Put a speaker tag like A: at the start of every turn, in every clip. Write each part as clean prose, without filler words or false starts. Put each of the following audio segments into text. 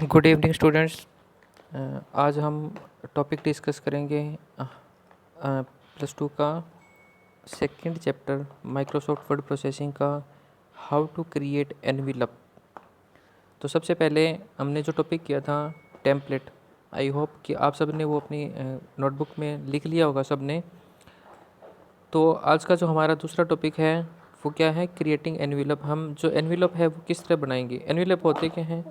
A: Good evening students. आज हम topic discuss करेंगे +2 का second chapter Microsoft word processing का हाउ टू क्रिएट एनवेलप। तो सबसे पहले हमने जो टॉपिक किया था टेम्पलेट, आई होप कि आप सब ने वो अपनी नोटबुक में लिख लिया होगा सब ने। तो आज का जो हमारा दूसरा टॉपिक है वो क्या है, क्रिएटिंग एनवेलप। हम जो एनवेलप है वो किस तरह बनाएंगे। एनवेलप होते क्या हैं?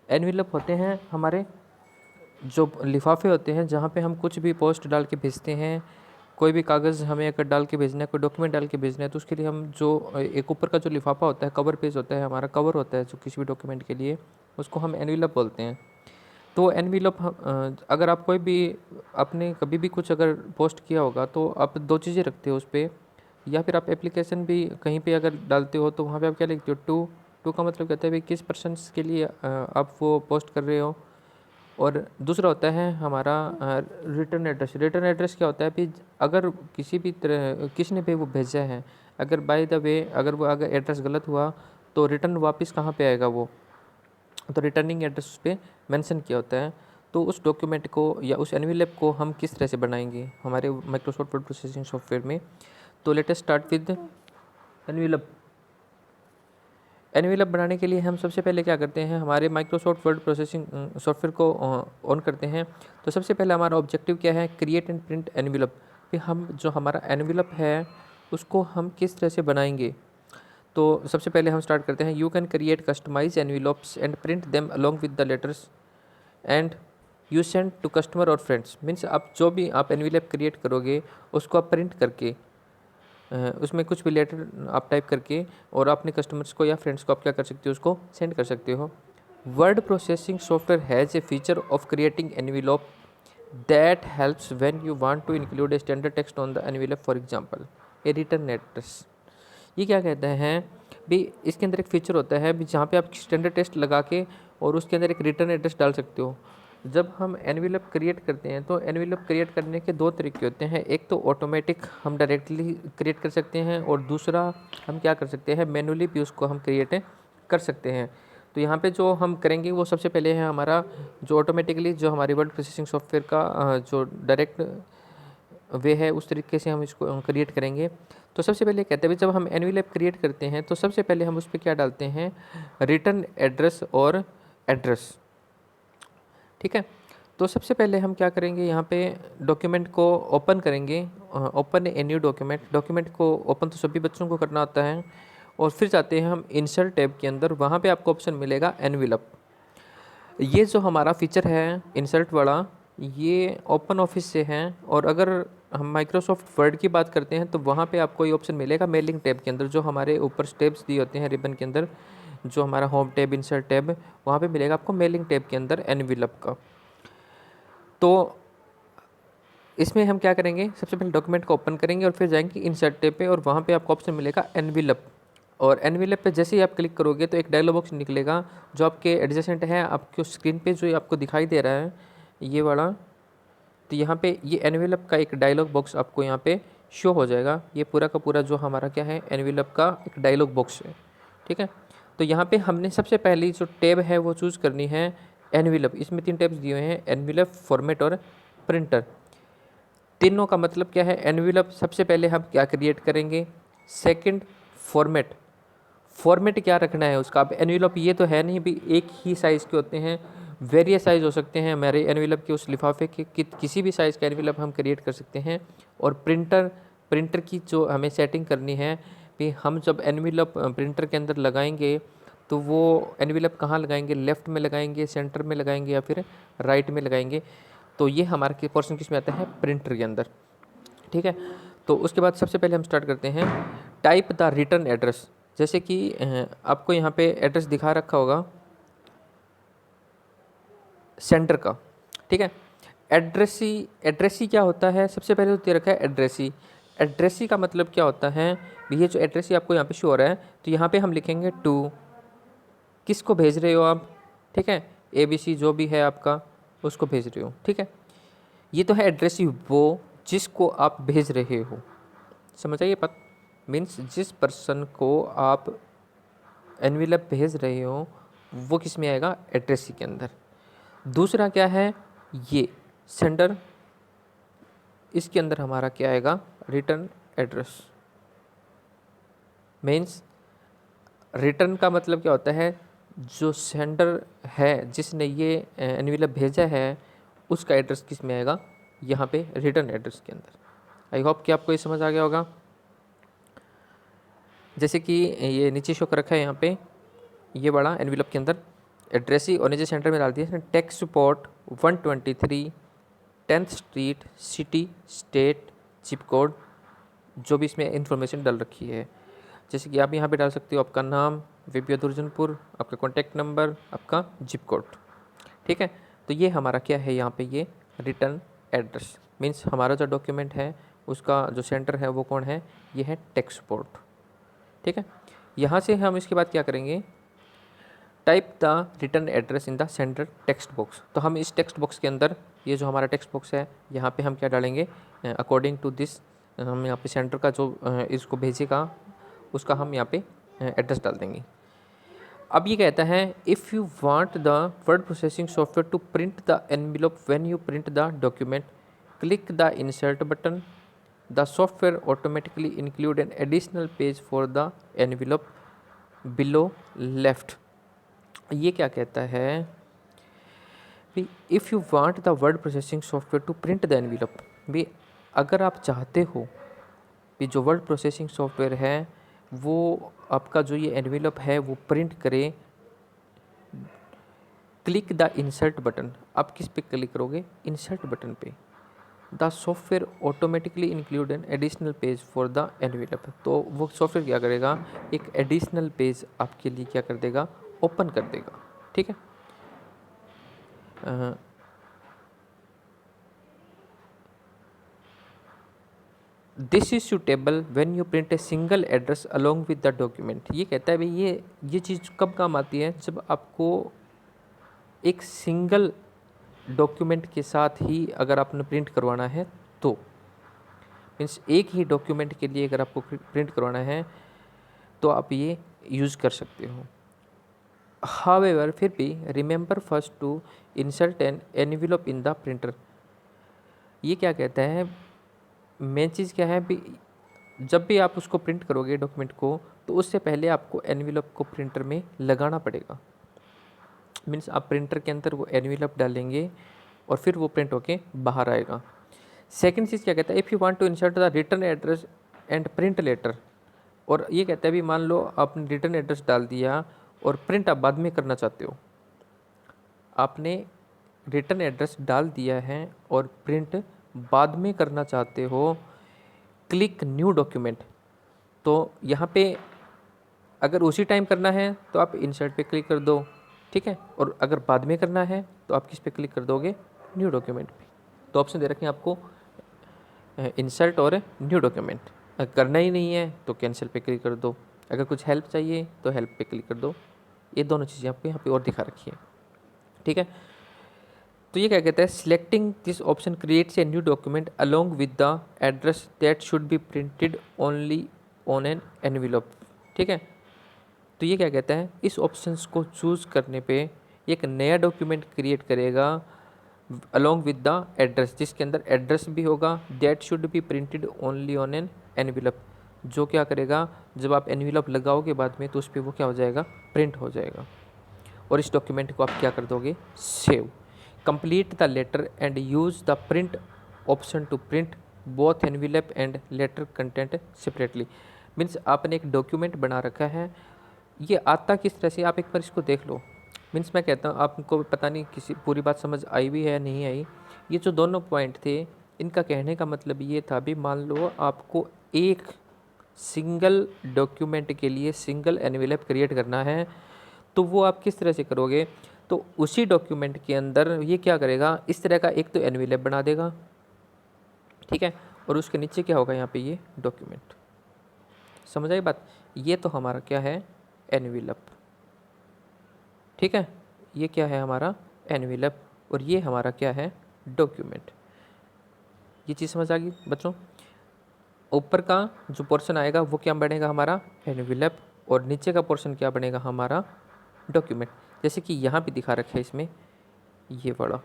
A: एनवेलप होते हैं हमारे जो लिफाफे होते हैं जहाँ पे हम कुछ भी पोस्ट डाल के भेजते हैं। कोई भी कागज़ हमें अगर डाल के भेजना है, कोई डॉक्यूमेंट डाल के भेजना है, तो उसके लिए हम जो एक ऊपर का जो लिफाफा होता है, कवर पेज होता है, हमारा कवर होता है जो किसी भी डॉक्यूमेंट के लिए, उसको हम एनवेलप बोलते हैं। तो एनवेलप अगर आप कोई भी आपने कभी भी कुछ अगर पोस्ट किया होगा तो आप दो चीज़ें रखते हो उस पर, या फिर आप एप्लीकेशन भी कहीं पे अगर डालते हो तो वहाँ पे आप क्या लिखते हो, टू। टू का मतलब कहता है भाई किस पर्सन के लिए आप वो पोस्ट कर रहे हो। और दूसरा होता है हमारा रिटर्न एड्रेस। रिटर्न एड्रेस क्या होता है कि अगर किसी भी तरह किसी ने भी वो भेजा है, अगर बाय द वे अगर वो अगर एड्रेस गलत हुआ तो रिटर्न वापस कहाँ पे आएगा वो, तो रिटर्निंग एड्रेस उस पर मैंसन किया होता है। तो उस डॉक्यूमेंट को या उस एनवेलप को हम किस तरह से बनाएंगे हमारे माइक्रोसॉफ्ट वर्ड प्रोसेसिंग सॉफ्टवेयर में। तो let us start with envelope. Envelope बनाने के लिए हम सबसे पहले क्या करते हैं, हमारे माइक्रोसॉफ्ट वर्ड प्रोसेसिंग सॉफ्टवेयर को ऑन करते हैं। तो सबसे पहले हमारा ऑब्जेक्टिव क्या है, क्रिएट एंड प्रिंट एनवेलप। कि हम जो हमारा एनवेलप है उसको हम किस तरह से बनाएंगे। तो सबसे पहले हम स्टार्ट करते हैं, you can create customize envelopes and print them along with the letters and you send to customer और फ्रेंड्स। मीन्स आप जो भी आप एनवेलप क्रिएट करोगे उसको आप प्रिंट करके उसमें कुछ भी लेटर आप टाइप करके और अपने कस्टमर्स को या फ्रेंड्स को आप क्या कर सकते हो, उसको सेंड कर सकते हो। Word processing software has a feature of creating envelope that helps when you want to include a standard text on the envelope, for example a return address. ये क्या कहते हैं भी, इसके अंदर एक फीचर होता है भी जहाँ पे आप स्टैंडर्ड टेक्स्ट लगा के और उसके अंदर एक रिटर्न एड्रेस डाल सकते हो। जब हम एनवेलप क्रिएट करते हैं तो एनवेलप क्रिएट करने के दो तरीके होते हैं, एक तो ऑटोमेटिक हम डायरेक्टली क्रिएट कर सकते हैं और दूसरा हम क्या कर सकते हैं, मैनुअली भी उसको हम क्रिएट कर सकते हैं। तो यहाँ पे जो हम करेंगे वो सबसे पहले है हमारा जो ऑटोमेटिकली जो हमारी वर्ड प्रोसेसिंग सॉफ्टवेयर का जो डायरेक्ट वे है उस तरीके से हम इसको क्रिएट करेंगे। तो सबसे पहले कहते हैं जब हम एनवेलप क्रिएट करते हैं तो सबसे पहले हम उस पर क्या डालते हैं, रिटर्न एड्रेस और एड्रेस। ठीक है। तो सबसे पहले हम क्या करेंगे, यहाँ पे डॉक्यूमेंट को ओपन करेंगे। Open a new document. Document को ओपन तो सभी बच्चों को करना होता है। और फिर जाते हैं हम इंसर्ट टैब के अंदर, वहाँ पे आपको ऑप्शन मिलेगा एनवेलप। ये जो हमारा फीचर है इंसर्ट वाला, ये ओपन ऑफिस से है। और अगर हम माइक्रोसॉफ्ट वर्ड की बात करते हैं तो वहाँ पे आपको ये ऑप्शन मिलेगा मेलिंग टैब के अंदर, जो हमारे ऊपर स्टेप्स दिए होते हैं रिबन के अंदर, जो हमारा होम टैब, इंसर्ट टैब, वहाँ पे मिलेगा आपको मेलिंग टैब के अंदर एनवेलप का। तो इसमें हम क्या करेंगे, सबसे पहले डॉक्यूमेंट को ओपन करेंगे और फिर जाएंगे इंसर्ट टैब पे और वहाँ पे आपको ऑप्शन मिलेगा एनवेलप। और एनवेलप पे जैसे ही आप क्लिक करोगे तो एक डायलॉग बॉक्स निकलेगा जो आपके एडजेसेंट है आपको स्क्रीन पे जो आपको दिखाई दे रहा है ये वाला। तो यहाँ पे ये एनवेलप का एक डायलॉग बॉक्स आपको यहाँ पे शो हो जाएगा। ये पूरा का पूरा जो हमारा क्या है, एनवेलप का एक डायलॉग बॉक्स है। ठीक है। तो यहाँ पे हमने सबसे पहली जो टैब है वो चूज़ करनी है एनवेलप। इसमें 3 टैब्स दिए हुए हैं, एनवेलप, फॉर्मेट और प्रिंटर। तीनों का मतलब क्या है, एनवेलप सबसे पहले हम क्या क्रिएट करेंगे, सेकंड फॉर्मेट। फॉर्मेट क्या रखना है उसका। अब एनवेलप ये तो है नहीं भी एक ही साइज़ के होते हैं, वेरियस साइज़ हो सकते हैं हमारे एनवेलप के, उस लिफाफे के किसी भी साइज़ का एनवेलप हम क्रिएट कर सकते हैं। और प्रिंटर, प्रिंटर की जो हमें सेटिंग करनी है कि हम जब एनवेलप प्रिंटर के अंदर लगाएंगे तो वो एनवेलप कहाँ लगाएंगे, लेफ़्ट में लगाएंगे, सेंटर में लगाएंगे या फिर राइट में लगाएंगे। तो ये हमारा पोर्शन किस में आता है, प्रिंटर के अंदर। ठीक है। तो उसके बाद सबसे पहले हम स्टार्ट करते हैं टाइप द रिटर्न एड्रेस। जैसे कि आपको यहाँ पे एड्रेस दिखा रखा होगा सेंटर का। ठीक है। एड्रेसी क्या होता है, सबसे पहले तो दे रखा है एड्रेसी। एड्रेसी का मतलब क्या होता है, ये जो एड्रेसी आपको यहाँ पे शो हो रहा है तो यहाँ पे हम लिखेंगे टू, किसको भेज रहे हो आप। ठीक है। ABC जो भी है आपका उसको भेज रहे हो। ठीक है। ये तो है एड्रेसी, वो जिसको आप भेज रहे हो। समझ आइए बात, मीन्स जिस पर्सन को आप एनवेलप भेज रहे हो वो किस में आएगा, एड्रेसी के अंदर। दूसरा क्या है, ये सेंडर, इसके अंदर हमारा क्या आएगा, रिटर्न एड्रेस। मीन्स रिटर्न का मतलब क्या होता है, जो सेंडर है जिसने ये एनवेलप भेजा है उसका एड्रेस किस में आएगा, यहाँ पे रिटर्न एड्रेस के अंदर। आई होप कि आपको ये समझ आ गया होगा। जैसे कि ये नीचे शो कर रखा है यहाँ पे, ये बड़ा एनवेलप के अंदर एड्रेस ही और नीचे सेंटर में डाल दिया tech support 123 10th street city state zip code, जो भी इसमें इंफॉर्मेशन डाल रखी है। जैसे कि आप यहाँ पे डाल सकते हो आपका नाम, वीपीओ दुर्जनपुर, आपका कॉन्टैक्ट नंबर, आपका जिप कोड। ठीक है, तो ये हमारा क्या है यहाँ पे, ये रिटर्न एड्रेस। मीन्स हमारा जो डॉक्यूमेंट है उसका जो सेंटर है वो कौन है, ये है टेक सपोर्ट। ठीक है, यहाँ से हम इसके बाद क्या करेंगे, type the return address in the centre text box. तो हम इस टेक्स्ट बॉक्स के अंदर, ये जो हमारा टेक्स्ट बॉक्स है यहाँ पे हम क्या डालेंगे, अकॉर्डिंग टू दिस हम यहाँ पे सेंटर का जो इसको भेजेगा उसका हम यहाँ पे एड्रेस डाल देंगे। अब ये कहता है if you want the word processing software to print the envelope when you print the document, click the insert button, the software automatically include an additional page for the envelope below left. ये क्या कहता है, if you want the word processing software to print the envelope, भी अगर आप चाहते हो कि जो वर्ड प्रोसेसिंग सॉफ्टवेयर है वो आपका जो ये एनवेलप है वो प्रिंट करे, क्लिक द इंसर्ट बटन। आप किस पे क्लिक करोगे, इंसर्ट बटन पे। The software automatically include an additional page for the envelope. तो वो सॉफ्टवेयर क्या करेगा, एक एडिशनल पेज आपके लिए क्या कर देगा, ओपन कर देगा। ठीक है, this is suitable when you print a single address along with the document. ये कहता है भाई ये चीज़ कब काम आती है, जब आपको एक सिंगल डॉक्यूमेंट के साथ ही अगर आपने प्रिंट करवाना है तो, मीन्स एक ही डॉक्यूमेंट के लिए अगर आपको प्रिंट करवाना है तो आप ये यूज़ कर सकते हो। हावेवर फिर भी remember first to insert an envelope in the printer. ये क्या कहता है, मेन चीज़ क्या है भी, जब भी आप उसको प्रिंट करोगे डॉक्यूमेंट को तो उससे पहले आपको एनवेलप को प्रिंटर में लगाना पड़ेगा। मीन्स आप प्रिंटर के अंदर वो एनवेलप डालेंगे और फिर वो प्रिंट होके बाहर आएगा। सेकंड चीज़ क्या कहता है, if you want to insert the return address and print letter. और ये कहता है भी मान लो आपने रिटर्न एड्रेस डाल दिया और प्रिंट आप बाद में करना चाहते हो, आपने रिटर्न एड्रेस डाल दिया है और प्रिंट बाद में करना चाहते हो, क्लिक न्यू डॉक्यूमेंट। तो यहाँ पे अगर उसी टाइम करना है तो आप इंसर्ट पे क्लिक कर दो, ठीक है, और अगर बाद में करना है तो आप किस पे क्लिक कर दोगे, न्यू डॉक्यूमेंट पे। तो ऑप्शन दे रखे हैं आपको इंसर्ट और न्यू डॉक्यूमेंट। अगर करना ही नहीं है तो कैंसिल पे क्लिक कर दो, अगर कुछ हेल्प चाहिए तो हेल्प पे क्लिक कर दो। ये दोनों चीज़ें आपको यहाँ पे और दिखा रखी है। ठीक है, तो ये क्या कहता है, selecting this option creates a new document along with the address that should be printed only on an envelope. ठीक है, तो ये क्या कहता है, इस ऑप्शंस को चूज़ करने पे एक नया डॉक्यूमेंट क्रिएट करेगा अलोंग विद द एड्रेस, जिसके अंदर एड्रेस भी होगा, that should be printed only on an envelope. जो क्या करेगा, जब आप एनवेलप लगाओगे बाद में तो उस पर वो क्या हो जाएगा, प्रिंट हो जाएगा। और इस डॉक्यूमेंट को आप क्या कर दोगे, save. Complete the letter and use the print option to print both envelope and letter content separately. Means आपने एक डॉक्यूमेंट बना रखा है, ये आता किस तरह से, आप एक बार इसको देख लो। मीन्स मैं कहता हूँ आपको पता नहीं किसी पूरी बात समझ आई भी है या नहीं आई। ये जो दोनों पॉइंट थे इनका कहने का मतलब ये था भी, मान लो आपको एक सिंगल डॉक्यूमेंट के लिए सिंगल एनवेलप क्रिएट करना है तो वो आप किस तरह से करोगे, तो उसी डॉक्यूमेंट के अंदर ये क्या करेगा, इस तरह का एक तो एनवेलप बना देगा, ठीक है, और उसके नीचे क्या होगा, यहाँ पे ये डॉक्यूमेंट। समझ आई बात, ये तो हमारा क्या है, एनवेलप। ठीक है, ये क्या है हमारा एनवेलप और ये हमारा क्या है, डॉक्यूमेंट। ये चीज़ समझ आ गई बच्चों। ऊपर का जो पोर्शन आएगा वो क्या बनेगा हमारा एनवेलप और नीचे का पोर्शन क्या बनेगा हमारा डॉक्यूमेंट। जैसे कि यहाँ पे दिखा रखा है इसमें ये वाला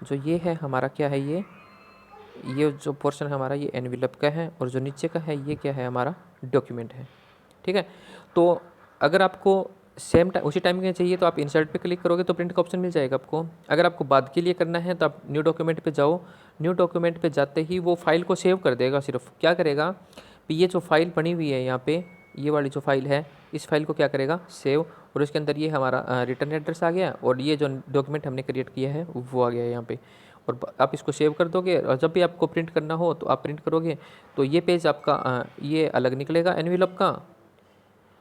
A: जो ये है हमारा क्या है, ये जो पोर्शन है हमारा ये एनवेलप का है, और जो नीचे का है ये क्या है हमारा डॉक्यूमेंट है। ठीक है, तो अगर आपको सेम टाइम उसी टाइम के चाहिए तो आप इंसर्ट पे क्लिक करोगे तो प्रिंट का ऑप्शन मिल जाएगा आपको। अगर आपको बाद के लिए करना है तो आप न्यू डॉक्यूमेंट पे जाओ, न्यू डॉक्यूमेंट पे जाते ही वो फाइल को सेव कर देगा। सिर्फ क्या करेगा कि ये जो फाइल बनी हुई है यहाँ पे, ये वाली जो फाइल है, इस फाइल को क्या करेगा सेव, और उसके अंदर ये हमारा रिटर्न एड्रेस आ गया, और ये जो डॉक्यूमेंट हमने क्रिएट किया है वो आ गया यहाँ पे। और आप इसको सेव कर दोगे, और जब भी आपको प्रिंट करना हो तो आप प्रिंट करोगे तो ये पेज आपका ये अलग निकलेगा एनवेलप का,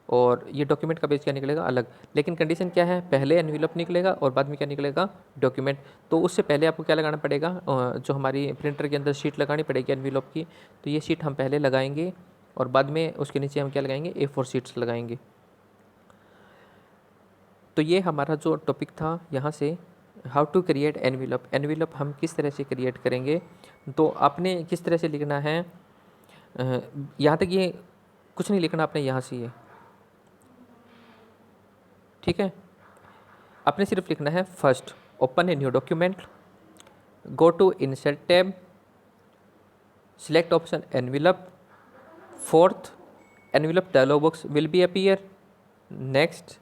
A: और ये डॉक्यूमेंट का पेज क्या निकलेगा अलग। लेकिन कंडीशन क्या है, पहले एनवेलप निकलेगा और बाद में क्या निकलेगा डॉक्यूमेंट। तो उससे पहले आपको क्या लगाना पड़ेगा, जो हमारी प्रिंटर के अंदर शीट लगानी पड़ेगी एनवेलप की, तो ये शीट हम पहले लगाएंगे और बाद में उसके नीचे हम क्या लगाएंगे A4 शीट्स लगाएंगे। तो ये हमारा जो टॉपिक था यहाँ से, how to create envelope. Envelope हम किस तरह से क्रिएट करेंगे, तो आपने किस तरह से लिखना है, यहाँ तक ये कुछ नहीं लिखना आपने यहाँ से ये, ठीक है। आपने सिर्फ लिखना है first open a new document, go to insert tab, select option envelope, fourth envelope dialog box will be appear, next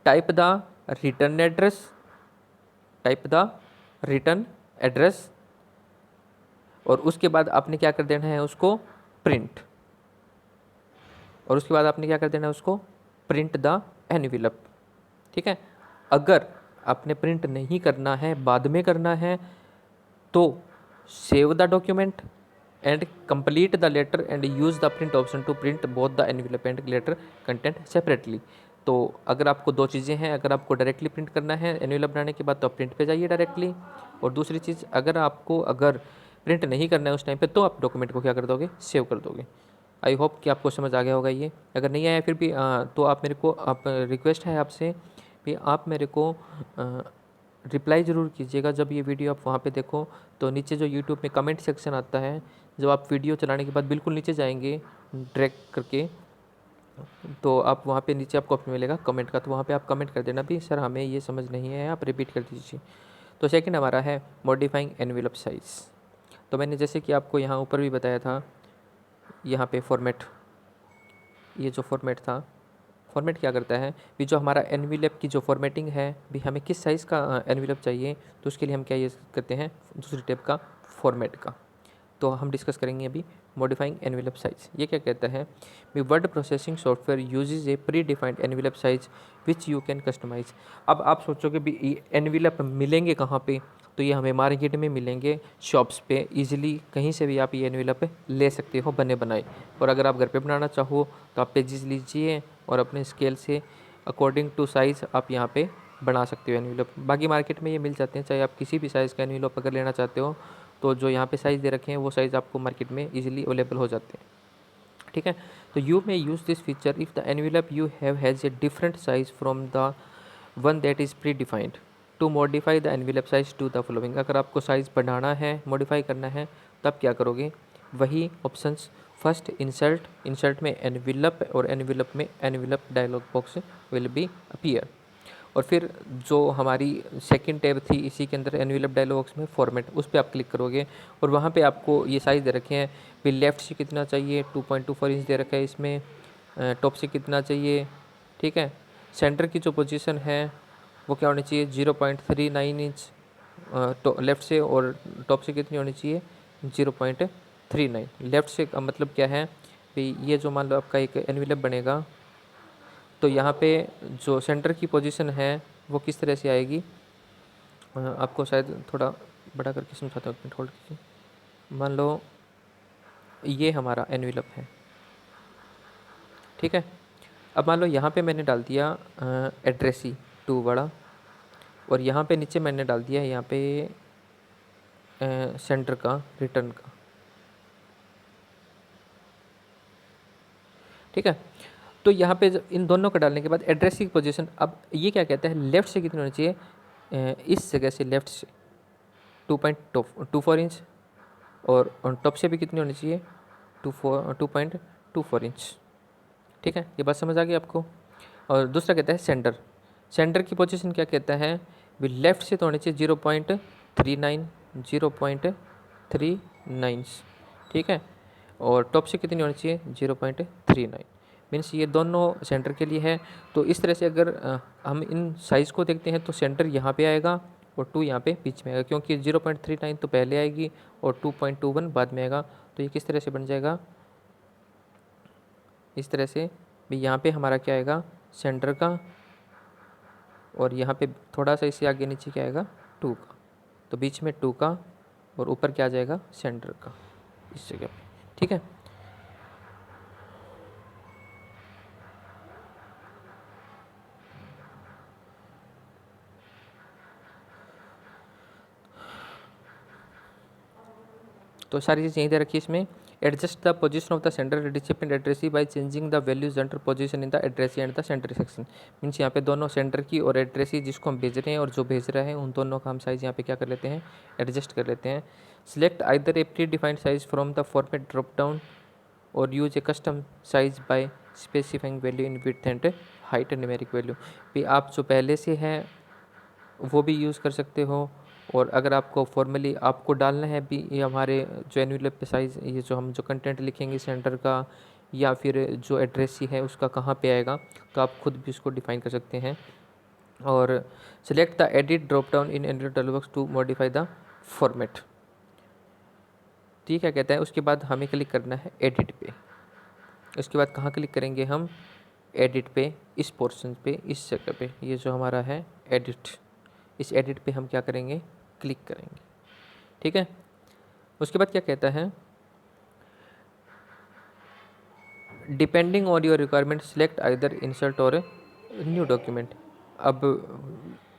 A: type the return address, type the return address, और उसके बाद आपने क्या कर देना है उसको प्रिंट, और उसके बाद आपने क्या कर देना है उसको प्रिंट द एनवेलप। ठीक है, अगर आपने प्रिंट नहीं करना है बाद में करना है तो save the document and complete the letter and use the print option to print both the envelope and letter content separately. तो अगर आपको दो चीज़ें हैं, अगर आपको डायरेक्टली प्रिंट करना है एनवेलप बनाने के बाद तो आप प्रिंट पे जाइए डायरेक्टली, और दूसरी चीज़ अगर प्रिंट नहीं करना है उस टाइम पे तो आप डॉक्यूमेंट को क्या कर दोगे सेव कर दोगे। आई होप कि आपको समझ आ गया होगा ये। अगर नहीं आया फिर भी तो आप मेरे को आप रिक्वेस्ट है आपसे कि आप मेरे को रिप्लाई ज़रूर कीजिएगा जब ये वीडियो आप वहाँ पे देखो। तो नीचे जो यूट्यूब में कमेंट सेक्शन आता है, जब आप वीडियो चलाने के बाद बिल्कुल नीचे जाएंगे ड्रैग करके, तो आप वहाँ पे नीचे आपको ऑप्शन मिलेगा कमेंट का, तो वहाँ पे आप कमेंट कर देना भी सर हमें ये समझ नहीं है, आप रिपीट कर दीजिए। तो सेकंड हमारा है मॉडिफाइंग एनवेलप साइज़। तो मैंने जैसे कि आपको यहाँ ऊपर भी बताया था, यहाँ पे फॉर्मेट, ये जो फॉर्मेट था, फॉर्मेट क्या करता है भी जो हमारा एनवेलप की जो फॉर्मेटिंग है भी हमें किस साइज़ का एनवेलप चाहिए, तो उसके लिए हम क्या यूज़ करते हैं दूसरी टैब का फॉर्मेट का। तो हम डिस्कस करेंगे अभी मॉडिफाइंग एनवेलप साइज़। ये क्या कहता है भी word processing software uses a predefined envelope size which you can customize. अब आप सोचोगे भी एनवेलप मिलेंगे कहाँ पे, तो ये हमें मार्केट में मिलेंगे शॉप्स पे इजीली, कहीं से भी आप ये एनवेलप ले सकते हो बने बनाए। और अगर आप घर पे बनाना चाहो तो आप पेजेस लीजिए और अपने स्केल से अकॉर्डिंग टू साइज़ आप यहाँ पे बना सकते हो एनवेलप। बाकी मार्केट में ये मिल जाते हैं, चाहे आप किसी भी साइज़ का एनवेलप अगर लेना चाहते हो तो जो यहाँ पे साइज़ दे रखे हैं वो साइज़ आपको मार्केट में इजीली अवेलेबल हो जाते हैं। ठीक है, तो you may use this feature if the envelope you have has a different size from the one that is predefined to modify the envelope size to the following. अगर आपको size बढ़ाना है मॉडिफाई करना है तब क्या करोगे, वही ऑप्शंस फर्स्ट इंसर्ट में एनवेलप, और एनवेलप में envelope dialog box will be appear. और फिर जो हमारी सेकंड टैब थी इसी के अंदर एनवेलप डायलॉग बॉक्स में फॉर्मेट, उस पर आप क्लिक करोगे और वहाँ पे आपको ये साइज़ दे रखे हैं। फिर लेफ़्ट से कितना चाहिए 2.24 इंच दे रखा है इसमें, टॉप से कितना चाहिए, ठीक है। सेंटर की जो पोजीशन है वो क्या होनी चाहिए 0.39 इंच लेफ़्ट से, और टॉप से कितनी होनी चाहिए 0.39। लेफ़्ट से का मतलब क्या है कि ये जो मान लो आपका एक एनवेलप बनेगा तो यहाँ पे जो सेंटर की पोजीशन है वो किस तरह से आएगी, आपको शायद थोड़ा बड़ा करके समझाता हूँ, होल्ड कीजिए। मान लो ये हमारा एनवेलप है, ठीक है। अब मान लो यहाँ पे मैंने डाल दिया एड्रेसी 2 बड़ा, और यहाँ पे नीचे मैंने डाल दिया यहाँ पे सेंटर का रिटर्न का, ठीक है। तो यहाँ पे इन दोनों को डालने के बाद एड्रेस की पोजीशन, अब ये क्या कहता है लेफ़्ट से कितनी होनी चाहिए, इस जगह से लेफ़्ट से 2.24 इंच, और टॉप से भी कितनी होनी चाहिए 2.24 इंच, ठीक है। ये बात समझ आ गई आपको। और दूसरा कहता है सेंटर। सेंटर की पोजीशन क्या कहता है, भी लेफ्ट से तो होनी चाहिए 0.39, 0.39, ठीक है, और टॉप से कितनी होनी चाहिए 0.39, मीन्स ये दोनों सेंटर के लिए है। तो इस तरह से अगर हम इन साइज़ को देखते हैं तो सेंटर यहाँ पे आएगा और 2 यहाँ पे बीच में आएगा, क्योंकि 0.39 तो पहले आएगी और 2.21 बाद में आएगा। तो ये किस तरह से बन जाएगा, इस तरह से भी यहाँ पे हमारा क्या आएगा सेंटर का, और यहाँ पे थोड़ा सा इससे आगे नीचे क्या आएगा 2 का, तो बीच में 2 का और ऊपर क्या आ जाएगा सेंटर का इस जगह पे, ठीक है। तो सारी चीज़ यहीं दे रखी है इसमें। Adjust the position of the centre recipient addressee by changing the values under position in the addressee and the centre section. Means यहाँ पे दोनों सेंटर की और एड्रेसी जिसको हम भेज रहे हैं और जो भेज रहा है उन दोनों का हम साइज़ यहाँ पे क्या कर लेते हैं एडजस्ट कर लेते हैं। Select either a predefined size from the format drop down और use a custom size by specifying value in width and height and numeric value. भी आप जो पहले से है वो भी यूज़ कर सकते हो, और अगर आपको फॉर्मली आपको डालना है भी ये हमारे जो एनवेलप पे साइज़, ये जो हम जो कंटेंट लिखेंगे सेंटर का या फिर जो एड्रेस ही है उसका कहाँ पे आएगा, तो आप खुद भी उसको डिफाइन कर सकते हैं। और select the edit drop down in envelope dialog box to modify the format. ठीक है, कहता है उसके बाद हमें क्लिक करना है एडिट पे। उसके बाद कहाँ क्लिक करेंगे हम एडिट पे, इस पोर्शन पे, इस जगह पे, ये जो हमारा है एडिट, इस एडिट पे हम क्या करेंगे क्लिक करेंगे, ठीक है। उसके बाद क्या कहता है, depending on your requirement select either insert और न्यू डॉक्यूमेंट। अब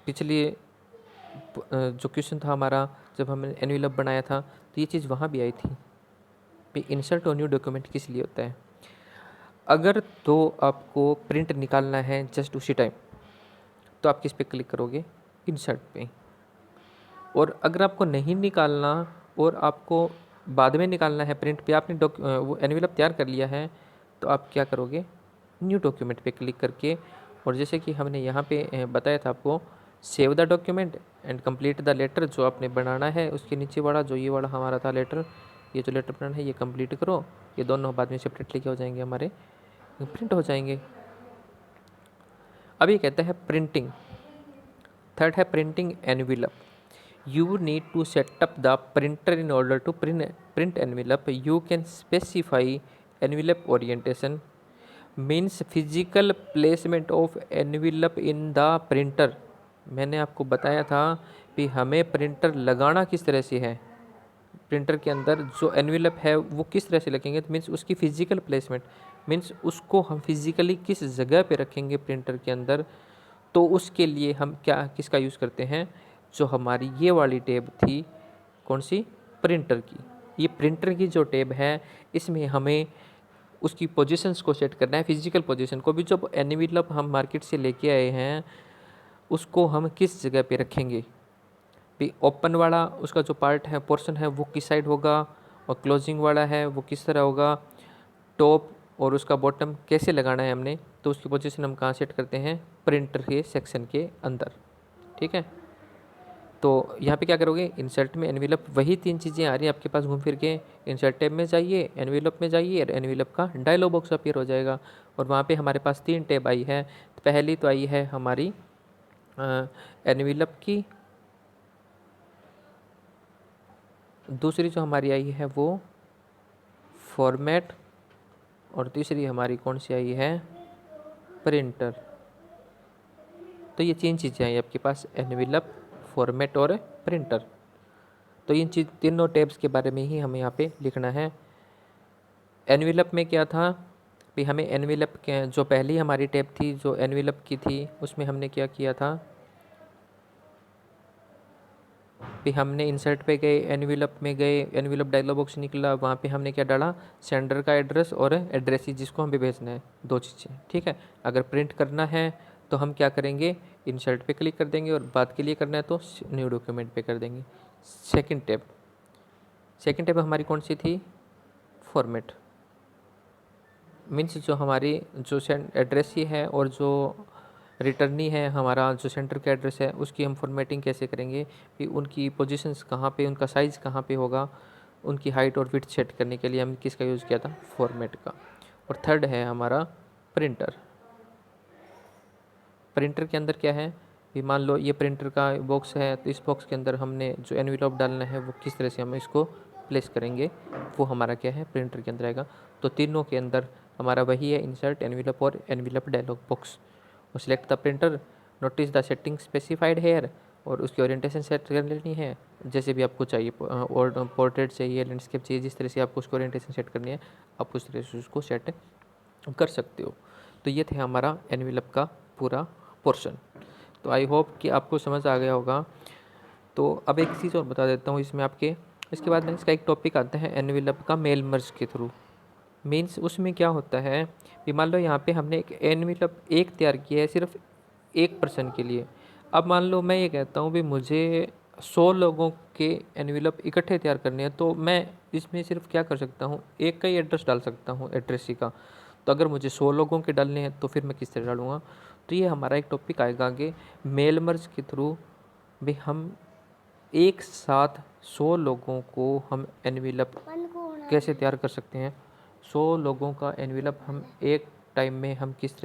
A: पिछली जो क्वेश्चन था हमारा जब हमने एनवेलप बनाया था तो ये चीज़ वहाँ भी आई थी कि इंसर्ट और न्यू डॉक्यूमेंट किस लिए होता है। अगर तो आपको प्रिंट निकालना है जस्ट उसी टाइम तो आप किस पे क्लिक करोगे इंसर्ट पे, और अगर आपको नहीं निकालना और आपको बाद में निकालना है प्रिंट पे, आपने वो एनवेलप तैयार कर लिया है तो आप क्या करोगे न्यू डॉक्यूमेंट पे क्लिक करके। और जैसे कि हमने यहाँ पे बताया था आपको, save the document and complete the letter, जो आपने बनाना है उसके नीचे वाला जो ये वाला हमारा था लेटर, ये जो लेटर बनाना है ये कंप्लीट करो। ये दोनों बाद में सेपरेटली क्या हो जाएंगे हमारे प्रिंट हो जाएंगे। अब ये कहता है प्रिंटिंग, थर्ड है printing envelope. You need to set up the printer in order to print envelope. You can specify envelope orientation, means physical placement of envelope in the printer. मैंने आपको बताया था कि हमें प्रिंटर लगाना किस तरह से है, प्रिंटर के अंदर जो एनवेलप है वो किस तरह से लगेंगे, मीन्स उसकी फिजिकल प्लेसमेंट, मीन्स उसको हम फिजिकली किस जगह पे रखेंगे प्रिंटर के अंदर। तो उसके लिए हम क्या किसका यूज़ करते हैं, जो हमारी ये वाली टैब थी कौन सी प्रिंटर की, ये प्रिंटर की जो टैब है इसमें हमें उसकी पोजीशंस को सेट करना है, फिजिकल पोजीशन को भी। जो एनवेलप हम मार्केट से लेके आए हैं उसको हम किस जगह पे रखेंगे, भी ओपन वाला उसका जो पार्ट है पोर्शन है वो किस साइड होगा, और क्लोजिंग वाला है वो किस तरह होगा, टॉप और उसका बॉटम कैसे लगाना है हमने, तो उसकी पोजीशन हम कहाँ सेट करते हैं प्रिंटर के सेक्शन के अंदर, ठीक है। तो यहाँ पे क्या करोगे इंसर्ट में एनवेलप, वही 3 चीज़ें आ रही हैं आपके पास घूम फिर के, इंसर्ट टैब में जाइए, एनवेलप में जाइए और एनवेलप का डायलॉग बॉक्स अपीयर हो जाएगा। और वहाँ पे हमारे पास 3 टैब आई है। पहली तो आई है हमारी एनवेलप की, दूसरी जो हमारी आई है वो फॉर्मेट, और तीसरी हमारी कौन सी आई है प्रिंटर। तो ये 3 चीज़ें आई आपके पास, एनवेलप, फॉर्मेट और प्रिंटर। तो इन तीनों टैब्स के बारे में ही हमें यहाँ पे लिखना है। एनवेलप में क्या था भी, हमें एनवेलप के जो पहली हमारी टैब थी जो एनवेलप की थी उसमें हमने क्या किया था भी, हमने इंसर्ट पे गए, एनवेलप में गए, एनवेलप डायलॉग बॉक्स निकला, वहाँ पे हमने क्या डाला सेंडर का एड्रेस और एड्रेस जिसको हमें भेजना है, 2 चीज़ें, ठीक है। अगर प्रिंट करना है तो हम क्या करेंगे इंसर्ट पे क्लिक कर देंगे, और बात के लिए करना है तो न्यू डॉक्यूमेंट पे कर देंगे। सेकंड टैब हमारी कौन सी थी फॉर्मेट, मीन्स जो हमारी जो एड्रेस ही है और जो रिटर्नी है हमारा जो सेंटर का एड्रेस है उसकी हम फॉर्मेटिंग कैसे करेंगे कि उनकी पोजीशंस कहाँ पे, उनका साइज़ कहाँ पे होगा, उनकी हाइट और विड्थ सेट करने के लिए हम किसका यूज़ किया था, फॉर्मेट का। और थर्ड है हमारा प्रिंटर। प्रिंटर के अंदर क्या है कि मान लो ये प्रिंटर का बॉक्स है, तो इस बॉक्स के अंदर हमने जो एनवेलप डालना है वो किस तरह से हम इसको प्लेस करेंगे, वो हमारा क्या है, प्रिंटर के अंदर आएगा। तो तीनों के अंदर हमारा वही है, इंसर्ट एनवेलप और एनवेलप डायलॉग बॉक्स। और select the printer, notice the setting specified here, और उसकी ओरिएंटेशन सेट कर लेनी है जैसे भी आपको चाहिए, और पोर्ट्रेट चाहिए, लैंडस्केप चाहिए, जिस तरह से आपको उसको ओरिएंटेशन सेट करनी है आप उस तरह से उसको सेट कर सकते हो। तो ये थे हमारा एनवेलप का पूरा पोर्शन। तो आई होप कि आपको समझ आ गया होगा। तो अब एक चीज़ और बता देता हूँ इसमें आपके, इसके बाद में इसका एक टॉपिक आता है एनवेलप का मेल मर्ज के थ्रू। मीन्स उसमें क्या होता है कि मान लो यहाँ पे हमने एक एनवेलप एक तैयार किया है सिर्फ एक पर्सन के लिए। अब मान लो मैं ये कहता हूँ भी मुझे 100 लोगों के एनवेलप इकट्ठे तैयार करने हैं, तो मैं इसमें सिर्फ क्या कर सकता हूँ, एक का ही एड्रेस डाल सकता हूँ, एड्रेस ही का। तो अगर मुझे 100 लोगों के डालने हैं तो फिर मैं किस तरह डालूँगा। तो ये हमारा एक टॉपिक आएगा आगे, मेल मर्ज के थ्रू भी हम एक साथ 100 लोगों को हम एनवेलप कैसे तैयार कर सकते हैं। 100 लोगों का एनवेलप हम एक टाइम में हम किस तरह